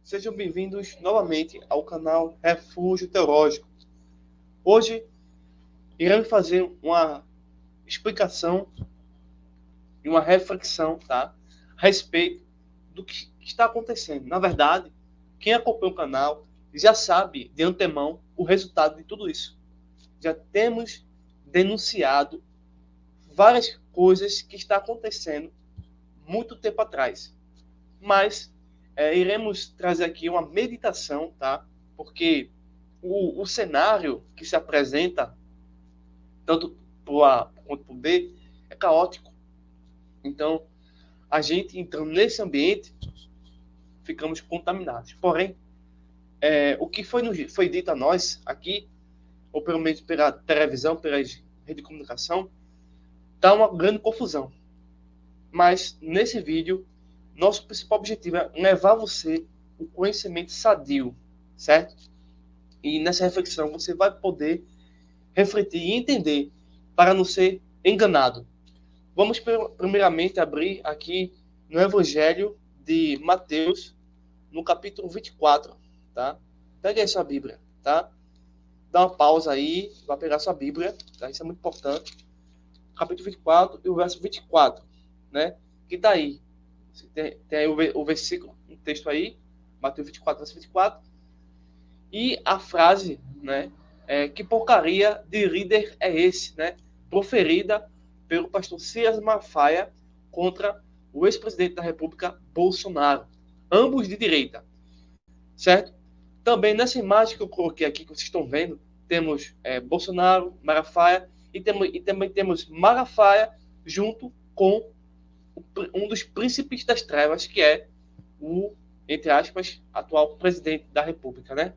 Sejam bem-vindos novamente ao canal Refúgio Teológico. Hoje iremos fazer uma explicação e uma reflexão, tá, a respeito do que está acontecendo. Na verdade, quem acompanha o canal já sabe de antemão o resultado de tudo isso. Já temos denunciado várias coisas que estão acontecendo muito tempo atrás. Mas iremos trazer aqui uma meditação, tá? Porque o cenário que se apresenta, tanto para o A quanto para o B, é caótico. Então, a gente entrando nesse ambiente, ficamos contaminados. Porém, o que foi dito a nós aqui, ou pelo menos pela televisão, pela rede de comunicação, dá uma grande confusão. Mas, nesse vídeo, nosso principal objetivo é levar você o conhecimento sadio, certo? E nessa reflexão você vai poder refletir e entender para não ser enganado. Vamos primeiramente abrir aqui no Evangelho de Mateus, no capítulo 24, tá? Pegue aí sua Bíblia, tá? Dá uma pausa aí, vai pegar sua Bíblia, tá? Isso é muito importante. Capítulo 24 e o verso 24, né? Que tá aí. Tem aí o versículo, o texto aí, Mateus 24, verso 24. E a frase, né? Que porcaria de líder é esse, né? Proferida pelo pastor Silas Malafaia contra o ex-presidente da República, Bolsonaro. Ambos de direita, certo? Também nessa imagem que eu coloquei aqui, que vocês estão vendo, temos Bolsonaro, Malafaia, e também temos Malafaia junto com um dos príncipes das trevas, que é o, entre aspas, atual presidente da República, né?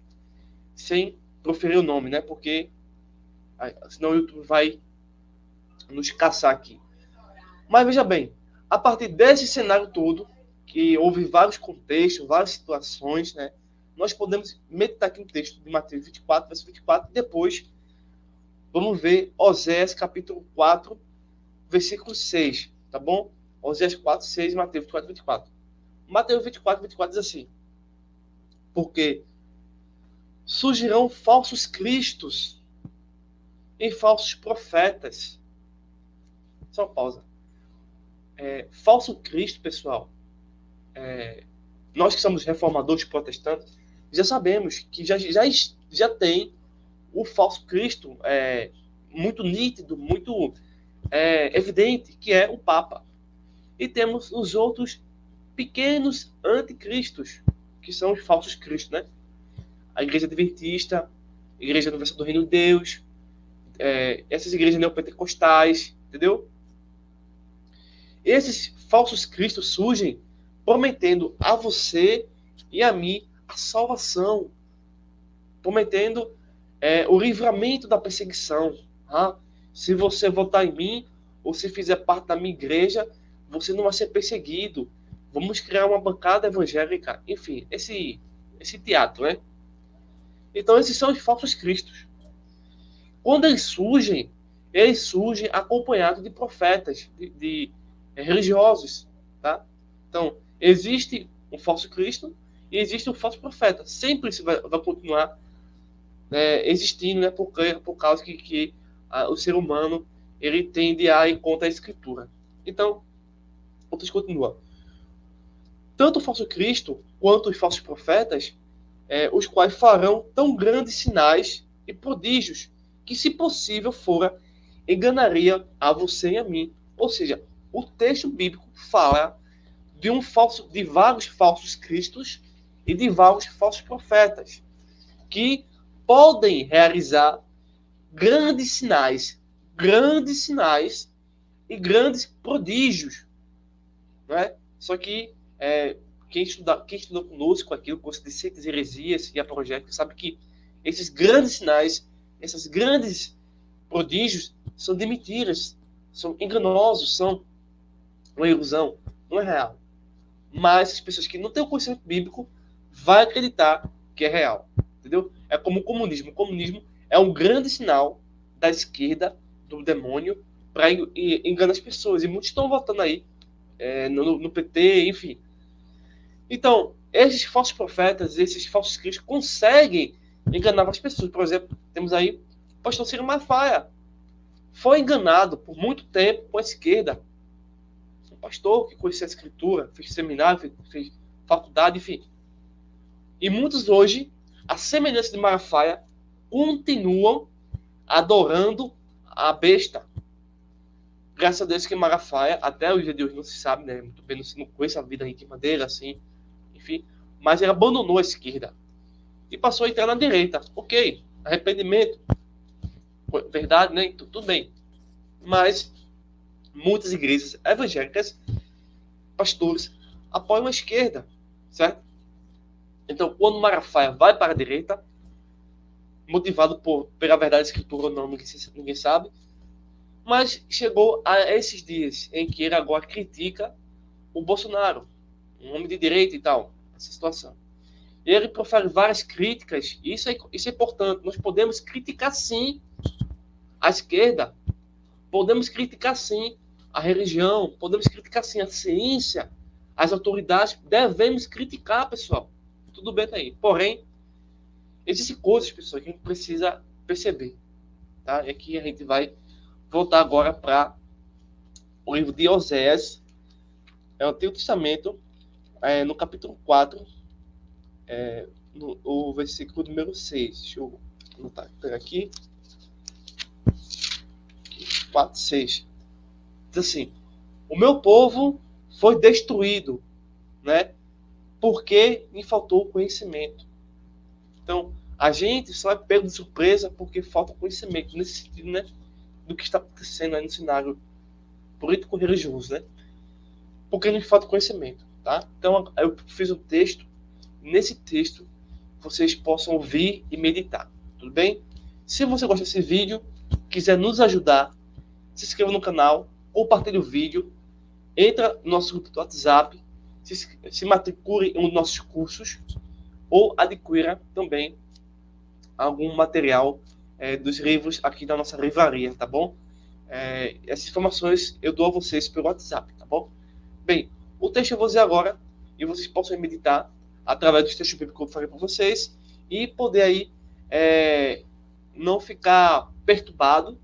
Sem proferir o nome, né? Porque senão o YouTube vai nos caçar aqui. Mas veja bem, a partir desse cenário todo, que houve vários contextos, várias situações, né? Nós podemos meditar aqui no texto de Mateus 24, verso 24, e depois vamos ver Oséias capítulo 4, versículo 6, tá bom? Oséias 4, 6, Mateus 24, 24. Mateus 24, 24 diz assim: porque surgirão falsos cristos e falsos profetas. Só uma pausa. Falso Cristo, pessoal, nós que somos reformadores protestantes, já sabemos que já tem o falso Cristo muito nítido, muito evidente, que é o Papa. E temos os outros pequenos anticristos, que são os falsos cristos, né? A Igreja Adventista, a Igreja Universal do Reino de Deus, essas igrejas neopentecostais, entendeu? Esses falsos cristos surgem prometendo a você e a mim a salvação, prometendo o livramento da perseguição. Tá? Se você votar em mim, ou se fizer parte da minha igreja, você não vai ser perseguido. Vamos criar uma bancada evangélica. Enfim, esse teatro, né? Então, esses são os falsos cristos. Quando eles surgem acompanhados de profetas, de religiosos, tá? Então, existe um falso Cristo e existe um falso profeta. Sempre isso vai continuar existindo, né? Por causa que o ser humano ele tende a ir contra a Escritura. Então, o texto continua. Tanto o falso Cristo quanto os falsos profetas, os quais farão tão grandes sinais e prodígios que, se possível fora, enganaria a você e a mim. Ou seja, o texto bíblico fala de vários falsos cristos e de vários falsos profetas que podem realizar grandes sinais e grandes prodígios, né? Só que quem estudou conosco aqui o curso de Seitas e Heresias e a Projeto sabe que esses grandes sinais, esses grandes prodígios são de mentiras, são enganosos, são uma ilusão, não é real. Mas as pessoas que não têm o conhecimento bíblico vão acreditar que é real, entendeu? É como o comunismo. O comunismo é um grande sinal da esquerda, do demônio, para enganar as pessoas. E muitos estão votando aí no PT, enfim. Então, Esses falsos profetas, esses falsos cristos conseguem enganar as pessoas. Por exemplo, temos aí o pastor Ciro Malafaia. Foi enganado por muito tempo com a esquerda. Um pastor que conhecia a escritura, fez seminário, fez faculdade, enfim. E muitos hoje, a semelhança de Malafaia, continuam adorando a besta. Graças a Deus que Malafaia, até o dia de hoje não se sabe, né? Muito bem, não conhece a vida íntima dele, assim, enfim. Mas ele abandonou a esquerda e passou a entrar na direita. Ok, arrependimento, verdade, né? Então, tudo bem. Mas muitas igrejas evangélicas, pastores, apoiam a esquerda, certo? Então, quando Malafaia vai para a direita, motivado pela verdade da escritura ou não, ninguém sabe, mas chegou a esses dias em que ele agora critica o Bolsonaro, um homem de direita e tal, essa situação. Ele profere várias críticas, e isso é importante. Nós podemos criticar sim a esquerda, podemos criticar sim a religião, podemos criticar sim a ciência, as autoridades, devemos criticar, pessoal. Tudo bem aí. Porém, existem coisas, pessoal, que a gente precisa perceber. Tá? E aqui a gente vai voltar agora para o livro de Oséias, é o Antigo Testamento, no capítulo 4, o versículo número 6. Deixa eu anotar aqui. 4, 6. Diz assim: o meu povo foi destruído, né? Porque me faltou conhecimento. Então, a gente só é pego de surpresa porque falta conhecimento, nesse sentido, né? Do que está acontecendo aí no cenário político-religioso, né? Porque a gente falta conhecimento, tá? Então, eu fiz um texto. Nesse texto, vocês possam ouvir e meditar, tudo bem? Se você gosta desse vídeo, quiser nos ajudar, se inscreva no canal, compartilhe o vídeo, entra no nosso grupo do WhatsApp, se matricule em um dos nossos cursos ou adquira também algum material dos livros aqui da nossa livraria, tá bom? Essas informações eu dou a vocês pelo WhatsApp, tá bom? Bem, o texto eu vou dizer agora e vocês possam meditar através dos textos bíblicos que eu falei para vocês e poder aí não ficar perturbado,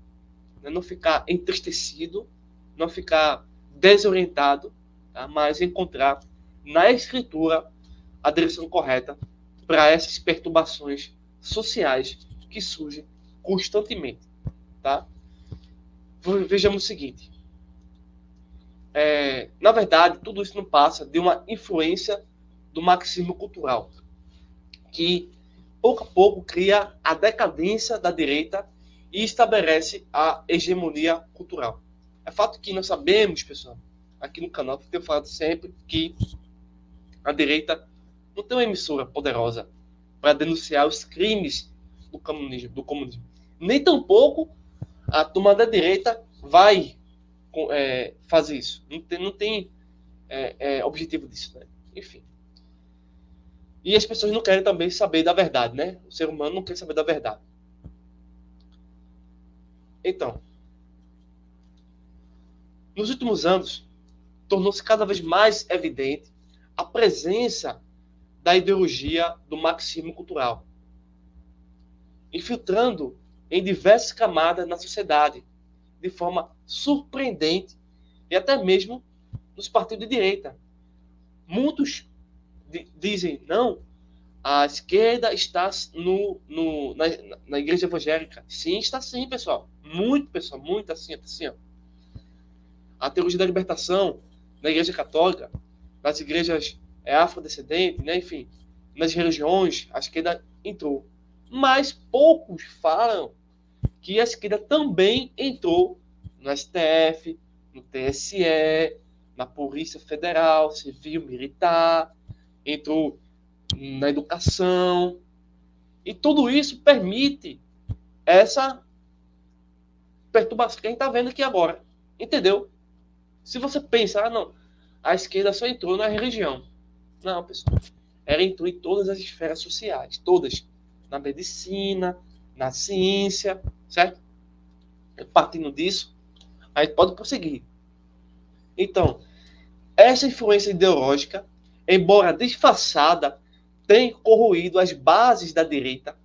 né, não ficar entristecido, não ficar desorientado, tá? Mas encontrar na Escritura a direção correta para essas perturbações sociais que surgem constantemente, tá? Vejamos o seguinte. Na verdade, tudo isso não passa de uma influência do marxismo cultural, que pouco a pouco cria a decadência da direita e estabelece a hegemonia cultural. É fato que nós sabemos, pessoal, aqui no canal, que eu tenho falado sempre, que a direita não tem uma emissora poderosa para denunciar os crimes do comunismo. Nem tampouco a turma da direita vai fazer isso. Não tem objetivo disso, né? Enfim. E as pessoas não querem também saber da verdade, né? O ser humano não quer saber da verdade. Então, nos últimos anos, tornou-se cada vez mais evidente a presença da ideologia do marxismo cultural, infiltrando em diversas camadas na sociedade, de forma surpreendente, e até mesmo nos partidos de direita. Muitos dizem, não, a esquerda está na igreja evangélica. Sim, está sim, pessoal. Muito assim, assim, ó. A teologia da libertação na igreja católica, nas igrejas afrodescendentes, né, enfim, nas religiões, a esquerda entrou. Mas poucos falam que a esquerda também entrou no STF, no TSE, na Polícia Federal, Civil, Militar, entrou na educação. E tudo isso permite essa perturbação que a gente está vendo aqui agora. Entendeu? Se você pensa, não, a esquerda só entrou na religião. Não, pessoal. Ela entrou em todas as esferas sociais, todas. Na medicina, na ciência, certo? Partindo disso, a gente pode prosseguir. Então, essa influência ideológica embora disfarçada, tem corroído as bases da direita,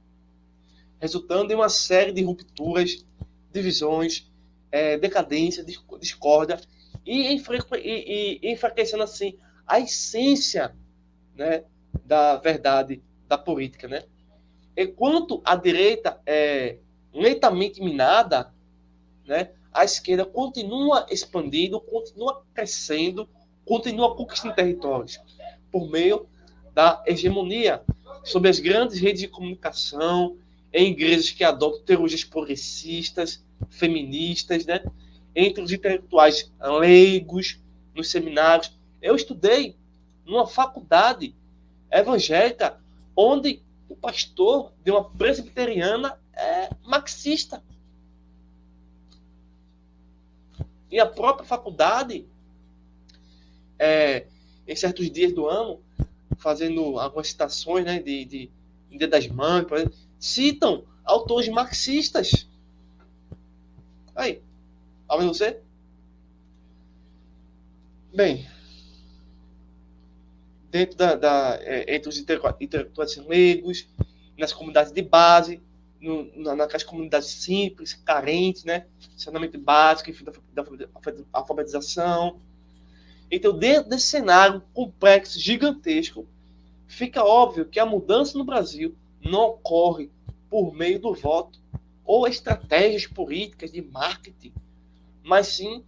resultando em uma série de rupturas, divisões, decadência, discórdia, e enfraquecendo assim a essência, né, da verdade da política, né? Enquanto a direita é lentamente minada, né, a esquerda continua expandindo, continua crescendo, continua conquistando territórios por meio da hegemonia sobre as grandes redes de comunicação, em igrejas que adotam teorias progressistas, feministas, né? Entre os intelectuais leigos, nos seminários. Eu estudei numa faculdade evangélica onde o pastor de uma presbiteriana é marxista. E a própria faculdade, em certos dias do ano, fazendo algumas citações, né, de Dia das Mães, por exemplo, citam autores marxistas. Aí, tá vendo você? Bem, dentro entre os intelectuais leigos, nas comunidades de base, naquelas comunidades simples, carentes, né? Saneamento básico, enfim, da alfabetização. Então, dentro desse cenário complexo, gigantesco, fica óbvio que a mudança no Brasil não ocorre por meio do voto ou estratégias políticas de marketing, mas sim,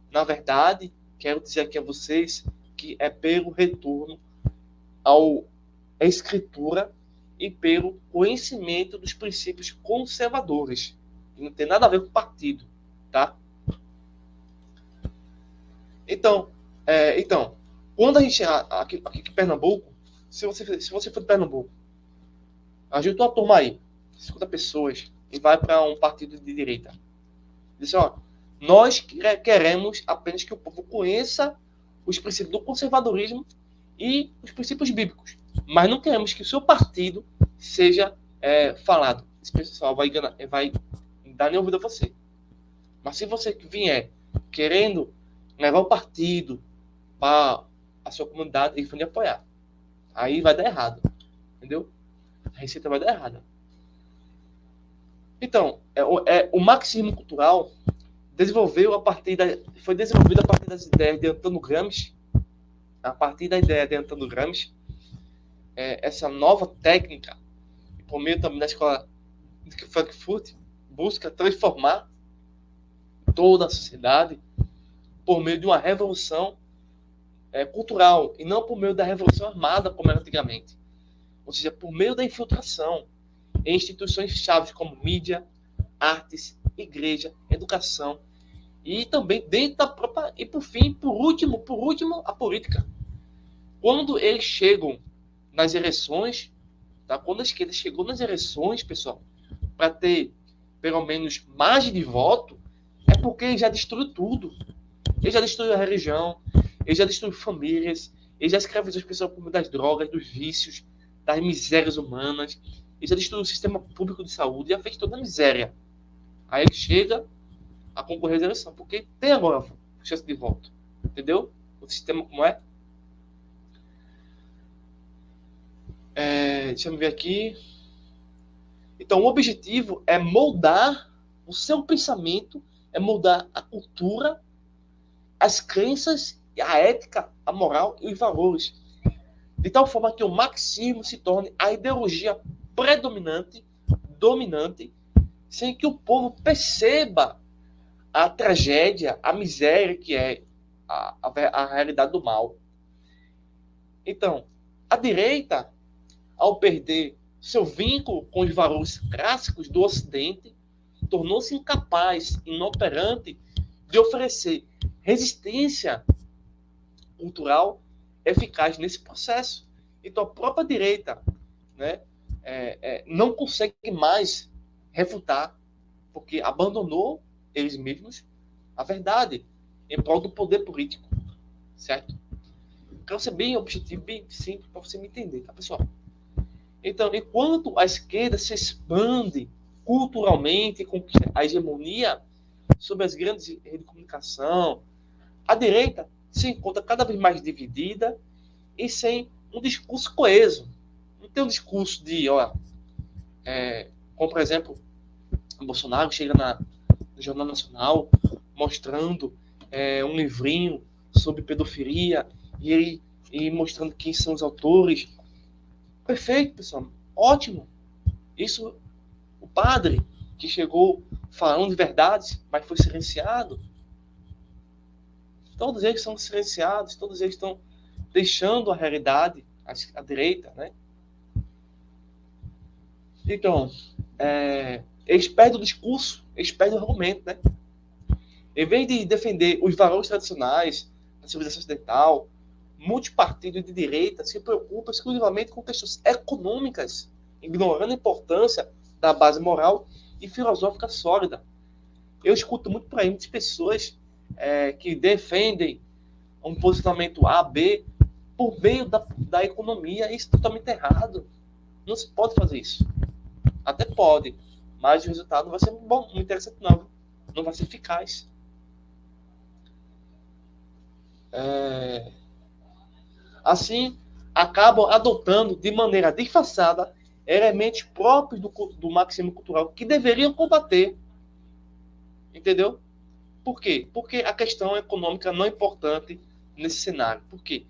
na verdade, quero dizer aqui a vocês que é pelo retorno à escritura e pelo conhecimento dos princípios conservadores. E não tem nada a ver com o partido, tá? Então, quando a gente aqui em Pernambuco, se você for de Pernambuco, ajuda uma turma aí, 50 pessoas, e vai para um partido de direita. Diz assim, ó, nós queremos apenas que o povo conheça os princípios do conservadorismo e os princípios bíblicos, mas não queremos que o seu partido seja falado. Esse pessoal vai dar nem ouvido a você. Mas se você vier querendo levar o partido para a sua comunidade, eles vão lhe apoiar. Aí vai dar errado. Entendeu? A receita vai dar errada. Então, o marxismo cultural foi desenvolvido a partir das ideias de Antônio Gramsci. A partir da ideia de Antônio Gramsci, essa nova técnica, por meio também da escola de Frankfurt, busca transformar toda a sociedade por meio de uma revolução cultural, e não por meio da revolução armada, como era antigamente. Ou seja, por meio da infiltração em instituições chaves como mídia, artes, igreja, educação, e também dentro da própria... E por último, a política. Quando eles chegam nas eleições, tá? Quando a esquerda chegou nas eleições, pessoal, para ter pelo menos margem de voto, é porque ele já destruiu tudo. Ele já destruiu a religião, ele já destruiu famílias, ele já escravizou as pessoas por meio das drogas, dos vícios, das misérias humanas, ele já destruiu o sistema público de saúde, já fez toda a miséria. Aí ele chega a concorrer às eleições, porque tem agora chance de voto. Entendeu? O sistema como é? Deixa eu ver aqui. Então, o objetivo é moldar o seu pensamento, é moldar a cultura, as crenças, a ética, a moral e os valores. De tal forma que o marxismo se torne a ideologia predominante, dominante, sem que o povo perceba a tragédia, a miséria que é a realidade do mal. Então, a direita, ao perder seu vínculo com os valores clássicos do Ocidente, tornou-se incapaz, inoperante, de oferecer resistência cultural eficaz nesse processo. Então, a própria direita, né, não consegue mais refutar, porque abandonou eles mesmos a verdade em prol do poder político, certo? Quero ser bem objetivo, bem simples, para você me entender, tá, pessoal? Então, enquanto a esquerda se expande culturalmente e conquista a hegemonia sobre as grandes redes de comunicação, a direita se encontra cada vez mais dividida e sem um discurso coeso. Não tem um discurso de, como por exemplo, o Bolsonaro chega no Jornal Nacional mostrando um livrinho sobre pedofilia e mostrando quem são os autores. Perfeito, pessoal. Ótimo. Isso, o padre que chegou falando de verdades, mas foi silenciado. Todos eles são silenciados, todos eles estão deixando a realidade à direita, né? Então, eles perdem o discurso, eles perdem o argumento, né? Em vez de defender os valores tradicionais da civilização ocidental, multipartido de direita se preocupa exclusivamente com questões econômicas, ignorando a importância da base moral e filosófica sólida. Eu escuto muito por aí muitas pessoas que defendem um posicionamento A, B, por meio da economia. Isso é totalmente errado. Não se pode fazer isso. Até pode, mas o resultado não vai ser bom, não interessante não. Não vai ser eficaz. Assim, acabam adotando de maneira disfarçada elementos próprios do marxismo cultural que deveriam combater. Entendeu? Por quê? Porque a questão econômica não é importante nesse cenário. Por quê?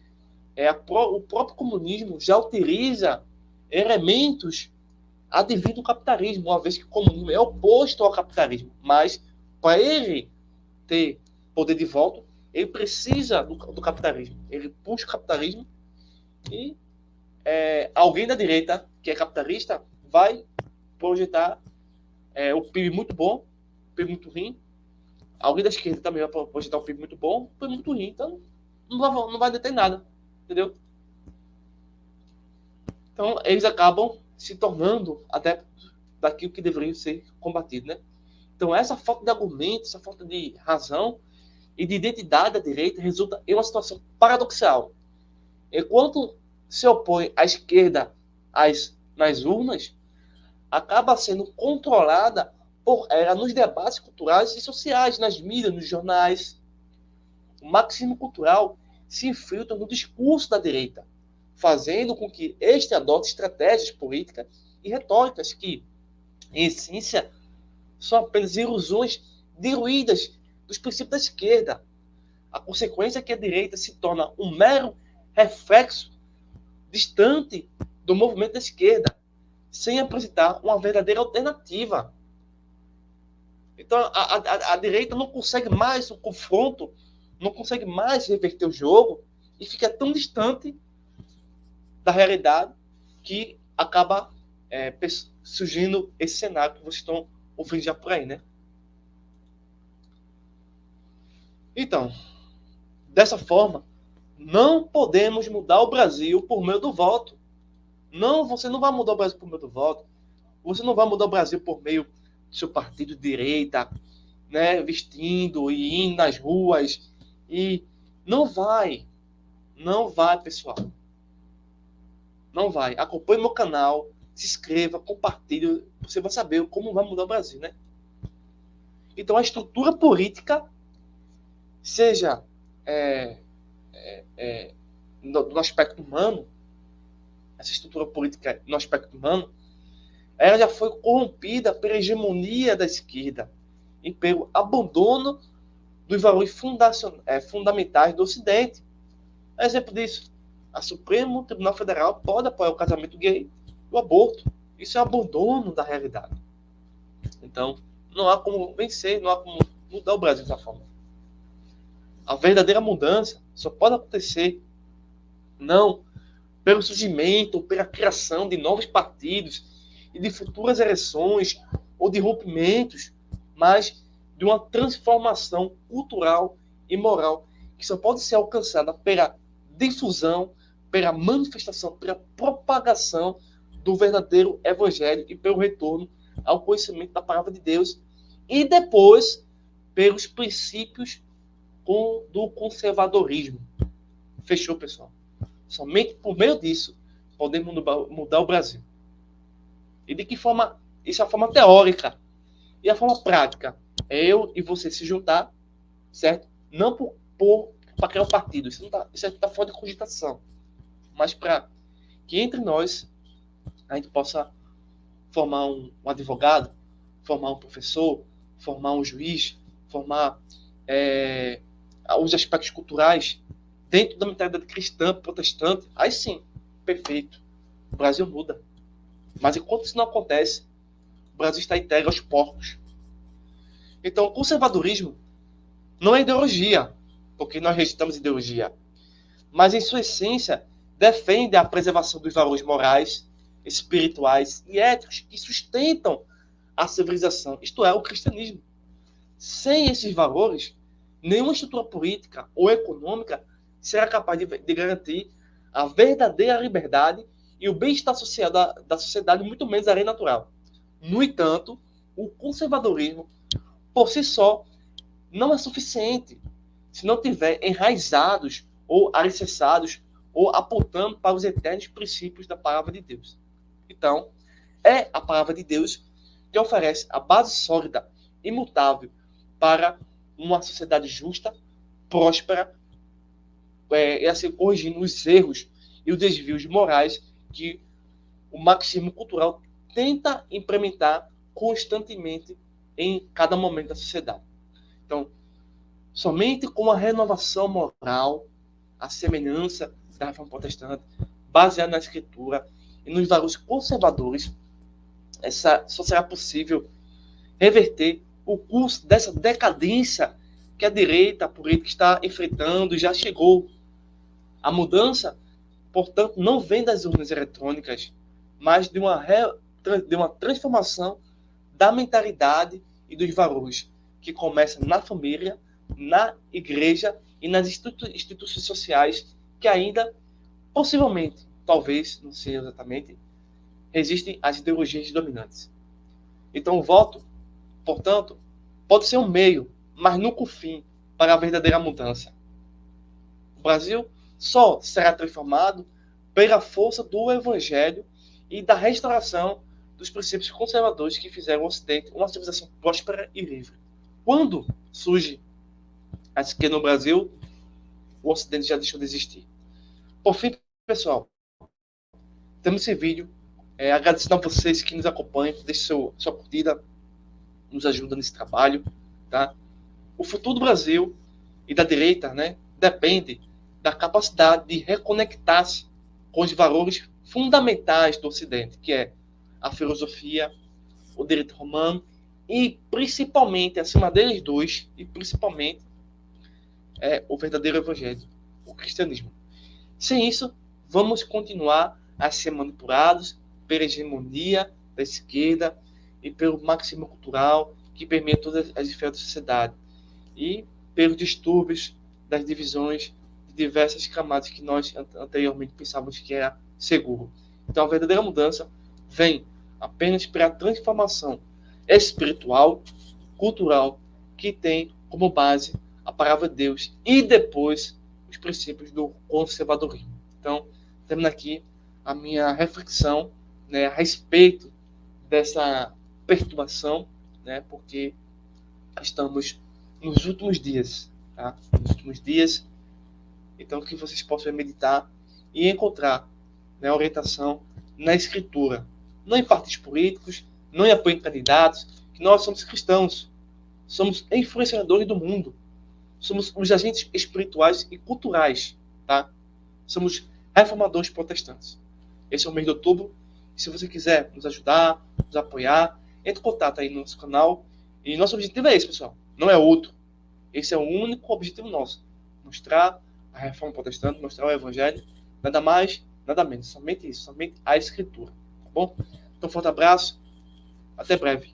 O próprio comunismo já utiliza elementos advindo do capitalismo, uma vez que o comunismo é oposto ao capitalismo. Mas, para ele ter poder de volta, ele precisa do capitalismo. Ele puxa o capitalismo e alguém da direita, que é capitalista, vai projetar o PIB muito bom, o PIB muito ruim. Alguém da esquerda também vai projetar um PIB muito bom, um PIB muito ruim. Então, não vai deter nada. Entendeu? Então, eles acabam se tornando adeptos daquilo que deveria ser combatido, né? Então, essa falta de argumento, essa falta de razão e de identidade da direita resulta em uma situação paradoxal. Enquanto se opõe à esquerda nas urnas, acaba sendo controlada por ela nos debates culturais e sociais, nas mídias, nos jornais. O marxismo cultural se infiltra no discurso da direita, fazendo com que este adote estratégias políticas e retóricas que, em essência, são apenas ilusões diluídas dos princípios da esquerda. A consequência é que a direita se torna um mero reflexo distante do movimento da esquerda, sem apresentar uma verdadeira alternativa. Então, a direita não consegue mais o confronto, não consegue mais reverter o jogo e fica tão distante da realidade que acaba surgindo esse cenário que vocês estão ouvindo já por aí, né? Então, dessa forma, não podemos mudar o Brasil por meio do voto. Não, você não vai mudar o Brasil por meio do voto. Você não vai mudar o Brasil por meio do seu partido de direita, né, vestindo e indo nas ruas. E não vai. Não vai, pessoal. Não vai. Acompanhe meu canal, se inscreva, compartilhe. Você vai saber como vai mudar o Brasil, né? Então, a estrutura política, seja no aspecto humano, essa estrutura política no aspecto humano, ela já foi corrompida pela hegemonia da esquerda e pelo abandono dos valores fundamentais do Ocidente. Exemplo disso, a Supremo Tribunal Federal pode apoiar o casamento gay e o aborto. Isso é abandono da realidade. Então, não há como vencer, não há como mudar o Brasil dessa forma. A verdadeira mudança só pode acontecer não pelo surgimento ou pela criação de novos partidos e de futuras eleições ou de rompimentos, mas de uma transformação cultural e moral que só pode ser alcançada pela difusão, pela manifestação, pela propagação do verdadeiro evangelho e pelo retorno ao conhecimento da palavra de Deus e depois pelos princípios do conservadorismo. Fechou, pessoal? Somente por meio disso podemos mudar o Brasil. E de que forma? Isso é a forma teórica. E a forma prática é eu e você se juntar, certo? Não para criar um partido. Isso está fora de cogitação. mas para que entre nós a gente possa formar um advogado, formar um professor, formar um juiz, formar os aspectos culturais dentro da mentalidade cristã, protestante. Aí sim, perfeito. O Brasil muda. Mas enquanto isso não acontece, o Brasil está entregue aos porcos. Então, o conservadorismo não é ideologia, porque nós rejeitamos ideologia, mas em sua essência defende a preservação dos valores morais, espirituais e éticos que sustentam a civilização, isto é, o cristianismo. Sem esses valores, nenhuma estrutura política ou econômica será capaz de garantir a verdadeira liberdade e o bem-estar social da sociedade, muito menos a lei natural. No entanto, o conservadorismo, por si só, não é suficiente se não tiver enraizados ou alicerçados ou apontando para os eternos princípios da palavra de Deus. Então, é a palavra de Deus que oferece a base sólida, imutável, para uma sociedade justa, próspera, e assim corrigindo os erros e os desvios morais que o marxismo cultural tenta implementar constantemente em cada momento da sociedade. Então, somente com a renovação moral, a semelhança da reforma protestante, baseada na escritura e nos valores conservadores, só será possível reverter o curso dessa decadência que a direita política está enfrentando e já chegou. A mudança, portanto, não vem das urnas eletrônicas, mas de uma transformação da mentalidade e dos valores, que começa na família, na igreja e nas instituições sociais que ainda, possivelmente, talvez, não sei exatamente, resistem às ideologias dominantes. Então, o voto, portanto, pode ser um meio, mas nunca o fim para a verdadeira mudança. O Brasil só será transformado pela força do Evangelho e da restauração dos princípios conservadores que fizeram o Ocidente uma civilização próspera e livre. Quando surge a esquerda no Brasil, o Ocidente já deixou de existir. Por fim, pessoal, temos esse vídeo. Agradecendo a vocês que nos acompanham, deixe sua curtida, nos ajuda nesse trabalho. Tá? O futuro do Brasil e da direita, né, depende da capacidade de reconectar-se com os valores fundamentais do Ocidente, que é a filosofia, o direito romano e, principalmente, acima deles dois, e principalmente, o verdadeiro evangelho, o cristianismo. Sem isso, vamos continuar a ser manipulados pela hegemonia da esquerda e pelo marxismo cultural que permeia todas as esferas da sociedade e pelos distúrbios das divisões de diversas camadas que nós anteriormente pensávamos que era seguro. Então, a verdadeira mudança vem apenas pela transformação espiritual, cultural, que tem como base a palavra de Deus e depois os princípios do conservadorismo. Então, termino aqui a minha reflexão, né, a respeito dessa perturbação, né, porque estamos nos últimos dias, tá? Nos últimos dias, então que vocês possam meditar e encontrar, né, orientação na Escritura, não em partidos políticos, não em apoio em candidatos, que nós somos cristãos, somos influenciadores do mundo, somos os agentes espirituais e culturais, tá? Somos reformadores protestantes. Esse é o mês de outubro. E se você quiser nos ajudar, nos apoiar, entre em contato aí no nosso canal. E nosso objetivo é esse, pessoal. Não é outro. Esse é o único objetivo nosso. Mostrar a reforma protestante, mostrar o evangelho. Nada mais, nada menos. Somente isso. Somente a escritura. Tá bom? Então, forte abraço. Até breve.